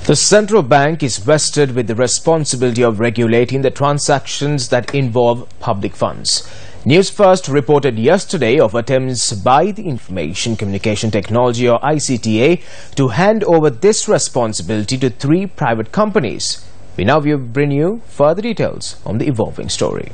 The central bank is vested with the responsibility of regulating the transactions that involve public funds. Newsfirst reported yesterday of attempts by the Information Communication Technology or ICTA to hand over this responsibility to 3 private companies. We now bring you further details on the evolving story.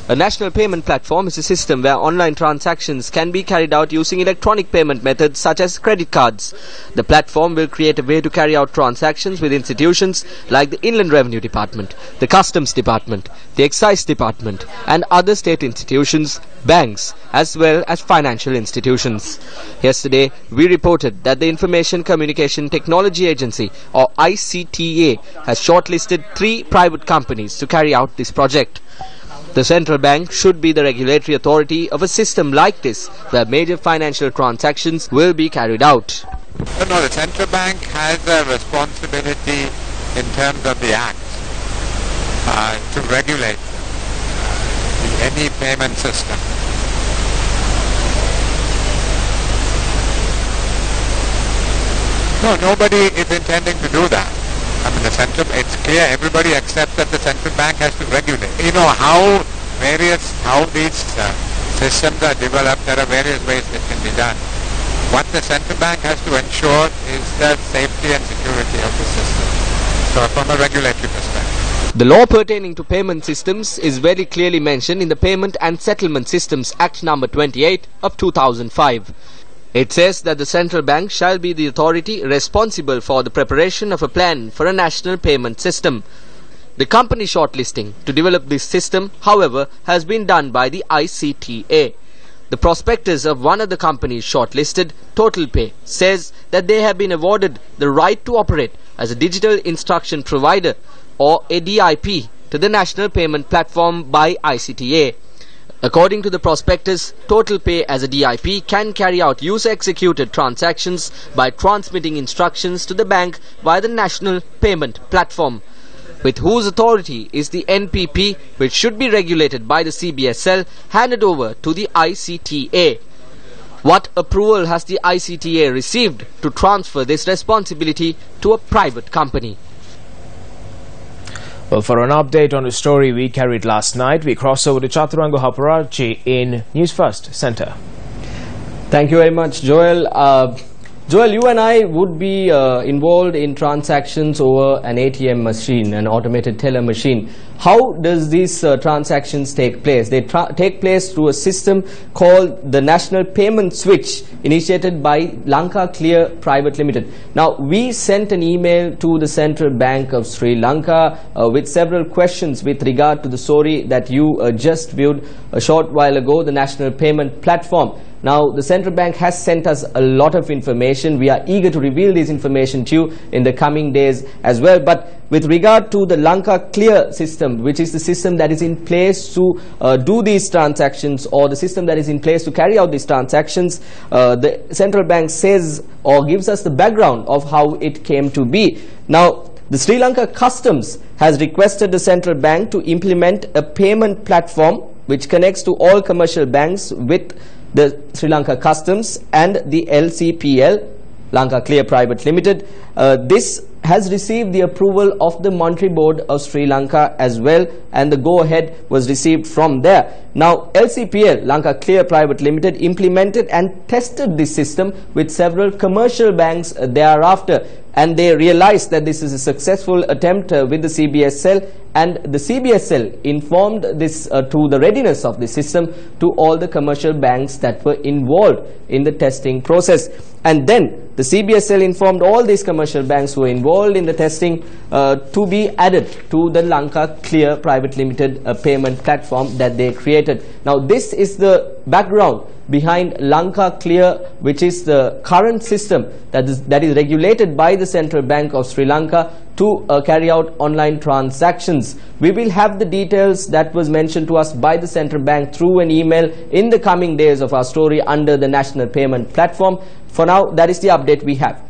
A national payment platform is a system where online transactions can be carried out using electronic payment methods such as credit cards. The platform will create a way to carry out transactions with institutions like the Inland Revenue Department, the Customs Department, the Excise Department and other state institutions, banks as well as financial institutions. Yesterday, we reported that the Information Communication Technology Agency or ICTA has shortlisted 3 private companies to carry out this project. The central bank should be the regulatory authority of a system like this, where major financial transactions will be carried out. No, the central bank has a responsibility in terms of the Act to regulate any payment system. No, nobody is intending to do that. I mean, it's clear, everybody accepts that the central bank has to regulate. You know, how these systems are developed, there are various ways it can be done. What the central bank has to ensure is the safety and security of the system. So from a regulatory perspective. The law pertaining to payment systems is very clearly mentioned in the Payment and Settlement Systems Act No. 28 of 2005. It says that the central bank shall be the authority responsible for the preparation of a plan for a national payment system. The company shortlisting to develop this system, however, has been done by the ICTA. The prospectus of one of the companies shortlisted, TotalPay, says that they have been awarded the right to operate as a digital instruction provider or a DIP to the national payment platform by ICTA. According to the prospectus, TotalPay as a DIP can carry out user-executed transactions by transmitting instructions to the bank via the national payment platform, with whose authority is the NPP, which should be regulated by the CBSL, handed over to the ICTA. What approval has the ICTA received to transfer this responsibility to a private company? Well, for an update on the story we carried last night, we cross over to Chaturango Haparachi in News First Center. Thank you very much, Joel. Joel, you and I would be involved in transactions over an ATM machine, an automated teller machine. How does these transactions take place? They take place through a system called the National Payment Switch, initiated by Lanka Clear Private Limited. Now, we sent an email to the Central Bank of Sri Lanka with several questions with regard to the story that you just viewed a short while ago, the National Payment Platform. Now, the central bank has sent us a lot of information. We are eager to reveal this information to you in the coming days as well. But with regard to the Lanka Clear system, which is the system that is in place to do these transactions, or the system that is in place to carry out these transactions, the central bank says or gives us the background of how it came to be. Now, the Sri Lanka Customs has requested the central bank to implement a payment platform which connects to all commercial banks with the Sri Lanka Customs and the LCPL, Lanka Clear Private Limited. This has received the approval of the Monetary Board of Sri Lanka as well, and the go-ahead was received from there. Now, LCPL, Lanka Clear Private Limited, implemented and tested this system with several commercial banks thereafter, and they realized that this is a successful attempt with the CBSL, and the CBSL informed this to the readiness of the system to all the commercial banks that were involved in the testing process. And then the CBSL informed all these commercial banks who were involved in the testing to be added to the Lanka Clear Private Limited payment platform that they created. Now, this is the background behind Lanka Clear, which is the current system that is regulated by the Central Bank of Sri Lanka to carry out online transactions. We will have the details that was mentioned to us by the Central Bank through an email in the coming days of our story under the National Payment Platform. For now, that is the update we have.